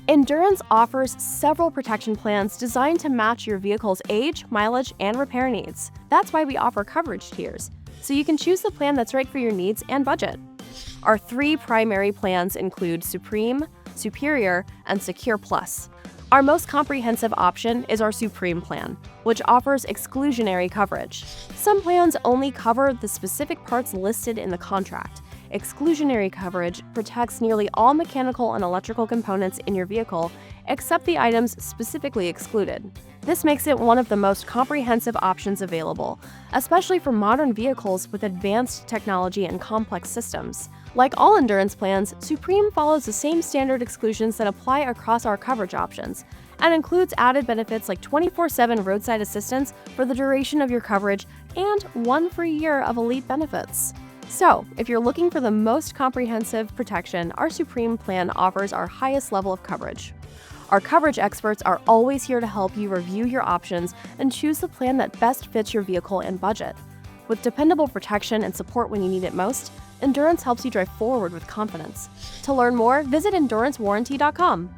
Endurance offers several protection plans designed to match your vehicle's age, mileage, and repair needs. That's why we offer coverage tiers, so you can choose the plan that's right for your needs and budget. Our 3 primary plans include Supreme, Superior, and Secure Plus. Our most comprehensive option is our Supreme plan, which offers exclusionary coverage. Some plans only cover the specific parts listed in the contract. Exclusionary coverage protects nearly all mechanical and electrical components in your vehicle, except the items specifically excluded. This makes it one of the most comprehensive options available, especially for modern vehicles with advanced technology and complex systems. Like all Endurance plans, Supreme follows the same standard exclusions that apply across our coverage options, and includes added benefits like 24/7 roadside assistance for the duration of your coverage and 1 free year of elite benefits. So, if you're looking for the most comprehensive protection, our Supreme plan offers our highest level of coverage. Our coverage experts are always here to help you review your options and choose the plan that best fits your vehicle and budget. With dependable protection and support when you need it most, Endurance helps you drive forward with confidence. To learn more, visit EnduranceWarranty.com.